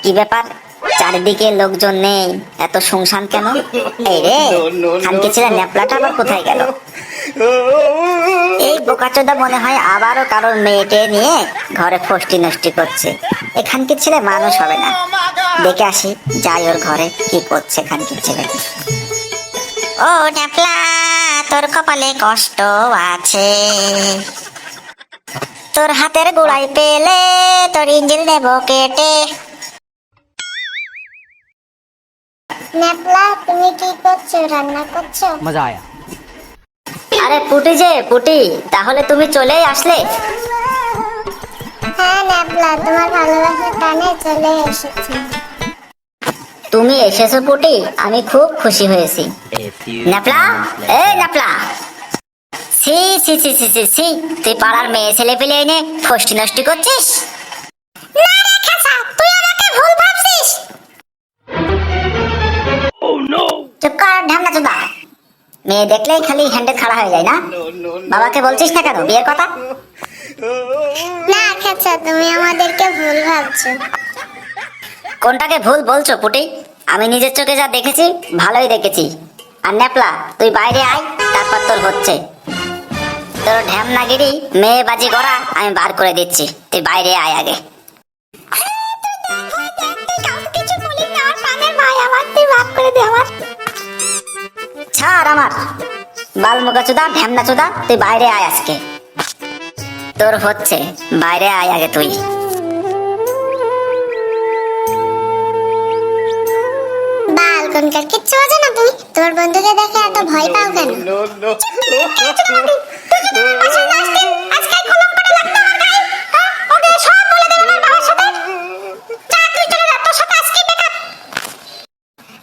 কি ব্যাপার, চারিদিকে লোকজন নেই, এত শুনশান কেন? এই রে, খানকি ছেলে ন্যাপলাটা আবার কোথায় গেল? এই বোকাচোদা মনে হয় আবারও কারোর মেয়েকে নিয়ে ঘরে ফষ্টি নষ্টি করছে। এখানকার ছেলে মানুষ হবে না। দেখে আসি, যাই ওর ঘরে কি করছে খানকির ছেলে। ও ন্যাপলা, তোর কপালে কষ্ট আছে, তোর হাতের গোড়ায় পেলে তোর ইঞ্জিল নেব কেটে। ন্যাপলা, তুমি কি করছো? রান্না করছো? मजा आया। আরে পুটি যে পুটি, তাহলে তুমি চলেই আসলে। হ্যাঁ ন্যাপলা, তোমার ভালোবাসার টানে চলে এসেছি। তুমি এসেছো পুটি, আমি খুব খুশি হয়েছি। ন্যাপলা, এই ন্যাপলা, সি সি সি সি সি সি, তুই পাড়ার মেয়ে ছেলে পেলে এনে ফষ্টি নষ্টি করছিস? না রে খাসা, তুই আমাকে ভুল ভাবছিস। চুপ কর ঢামনা চোদা, মেয়ে দেখলেই খালি হ্যান্ডেল খাড়া হয়ে যায় না? বাবাকে বলছিস না কেন বিয়ের কথা? না খাসা, তুমি আমাদেরকে ভুল ভাবছো। কোনটাকে ভুল বলছো পুটি? আমি নিজের চোখে যা দেখেছি ভালোই দেখেছি। আর ন্যাপলা, তুই বাইরে আয়, তারপর তোর হচ্ছে। তোর ঢ্যামনাগিরি মেয়ে বাজি করা আমি বার করে দিচ্ছি, তুই বাইরে আয় আগে। ছাড় আমার বালমুখা চুদা, ঢ্যামনা চুদা, তুই বাইরে আয় আজকে। তোর হচ্ছে, বাইরে আয় আগে তুই। বাল কোনকার, কিচ্ছু বোঝো না তুমি? তোমার বন্ধুকে দেখে এত ভয় পাও কেন?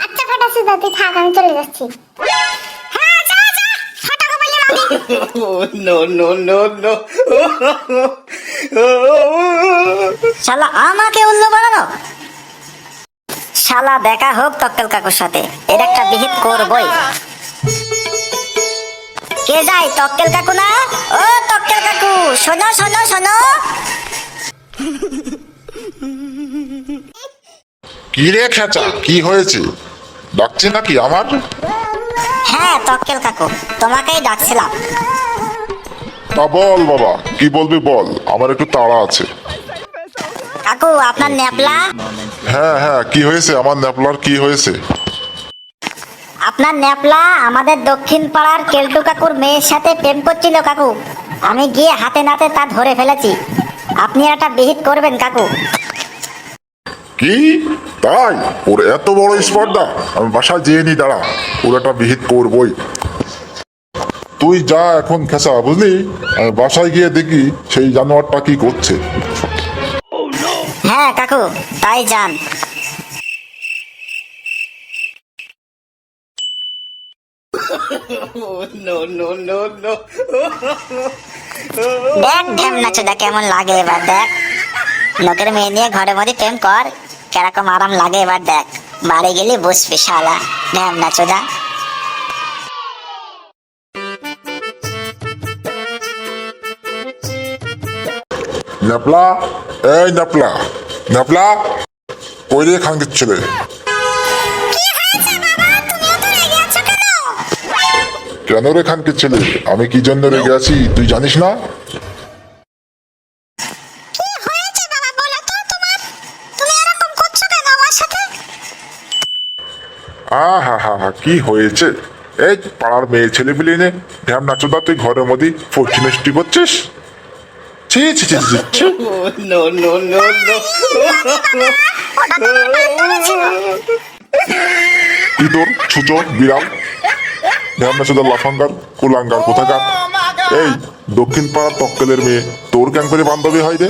আচ্ছা ফাটাসুদা, তুই থাক, আমি চলে যাচ্ছি। শালা আমাকে উল্লু বানানো। শালা দেখা হোক তক্কেল কাকুর সাথে, এর একটা বিহিত করবই। কে যায়? তক্কেল কাকু না? ও তক্কেল কাকু, শোনো শোনো শোনো। কি রে খেচা, কি হয়েছে? ডাকছে নাকি আমার? হ্যাঁ তক্কেল কাকু, তোমাকেই ডাকছিলাম। তা বল বাবা, কি বলবি বল, আমার একটু তাড়া আছে। কাকু, আপনার ন্যাপলা। হ্যাঁ হ্যাঁ, কি হয়েছে? আমার ন্যাপলার কি হয়েছে? আপনার ন্যাপলা আমাদের দক্ষিণ পাড়ার কেলটু কাকুর মেয়ের সাথে প্রেম করছিল কাকু। আমি গিয়ে হাতে নাতে তা ধরে ফেলেছি। আপনি একটা বিহিত করবেন কাকু। কি তাই? ওর এত বড় স্পর্ধা? আমি বাসায় যেয়ে নি, দাঁড়া, ওর একটা বিহিত করবই। তুই যা এখন খেসা, বুঝলি? আমি বাসায় গিয়ে দেখি সেই জানোয়ারটা কি করছে। হ্যাঁ কাকু, তাই যান। দেখ ঢেমনা চোদা কেমন লাগে এবার দেখ। লোকের মেয়ে নিয়ে ঘরে মধ্যে প্রেম কর, কিরকম আরাম লাগে এবার দেখ। বাড়ি গেলে বসবি শালা ঢেমনা চোদা। ন্যাপলা, এই ন্যাপলা, ন্যাপলা, কই রে খানকির ছেলে? কেন রে খানকির ছেলে? আমি কি জন্য রেগে আছি তুই জানিস না? হা হা হা, কি হয়েছে? এই পাড়ার মেয়ে ছেলে বিলি নে ঢ্যাম নাচোদা, তুই ঘরের মধ্যে ফষ্টি নষ্টি করছিস? ছি ছি ছি ছি ছি। কি তোর ছুচো বিড়াল, ঢ্যাম নাচোদা লাফাঙ্গার কুলাঙ্গার কোথাকার। এই দক্ষিণ পাড়ার তক্কেলের মেয়ে তোর কেন করে বান্ধবী হয় রে?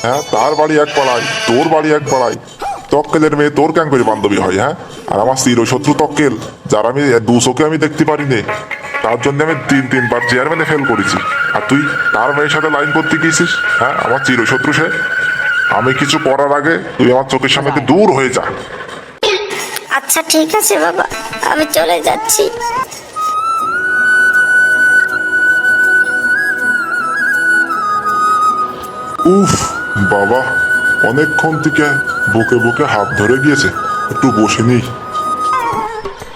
হ্যাঁ, তার বাড়ি এক পাড়ায়, তোর বাড়ি এক পাড়ায়। তক্কেলের মেয়ে তোর কেন করে বান্ধবী হয়? হ্যাঁ, আর আমার চিরশত্রু তক্কেল, যার আমি দু চোখে আমি দেখতে পারি নে, তার জন্য আমি তিনবার চেয়ারম্যানে ফেল করেছি। আর তুই তার মেয়ের সাথে লাইন করতে গিয়েছিস? হ্যাঁ, আমার চিরশত্রু সে। আমি কিছু করার আগে তুই আমার চোখের সামনে থেকে দূর হয়ে যা। আচ্ছা ঠিক আছে বাবা, আমি চলে যাচ্ছি। উফ বাবা, অনেকক্ষণ থেকে বুকে বুকে হাত ধরে গিয়েছে, একটু বসে নেই।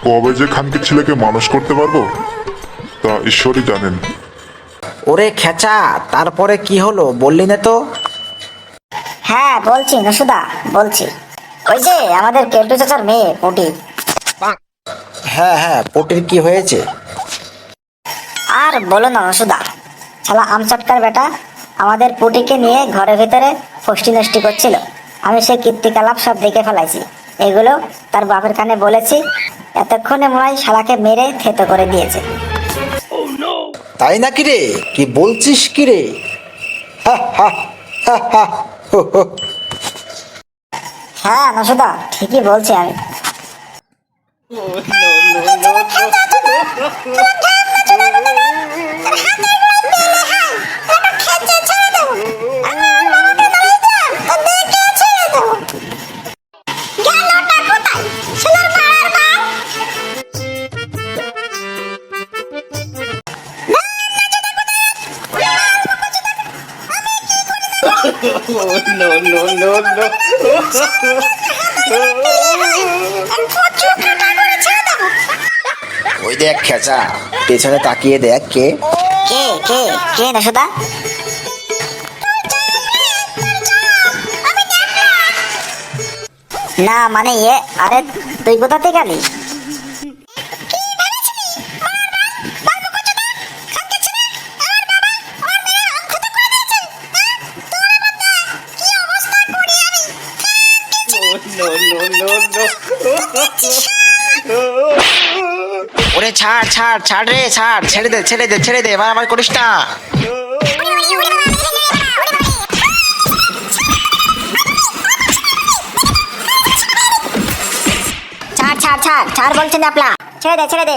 কবে যে খানকির ছেলেকে মানুষ করতে পারবো তা ঈশ্বরই জানেন। ওরে খেচা, তারপরে কি হলো বললি না তো? হ্যাঁ বলছি নসুদা, বলছি। ওই যে আমাদের কেলটু চাচার মেয়ে পুটি। হ্যাঁ হ্যাঁ, পটির কি হয়েছে? আর বলো না নসুদা, শালা আমচটকার বেটা আমাদের পুটিকে নিয়ে ঘরের ভিতরে ফষ্টি নষ্টি করছিল। আমি সেই কীর্তিকলাপ সব দেখে ফেলাইছি। এগুলো তার বাপের কানে বলেছি, এতক্ষণে মনে হয় শালাকে মেরে থেতো করে দিয়েছে। তাই নাকি রে? কি বলছিস কি রে? হা হা হা হা হো হো। হ্যাঁ নসুদা, ঠিকই বলছি আমি। ওই দেখ খেচা, পেছনে তাকিয়ে দেখ কে। কে কে কে নসুদা? না মানে ইয়ে, আরে তুই কোথা থেকে গেলি? ওরে ছাড় ছাড় ছাড় রে, ছাড়, ছেড়ে দে ছেড়ে দে ছেড়ে দে, মারামারি করিস না। ছাড় ছাড় ছাড় ছাড় বলছেন আপলা, ছেড়ে দে ছেড়ে দে।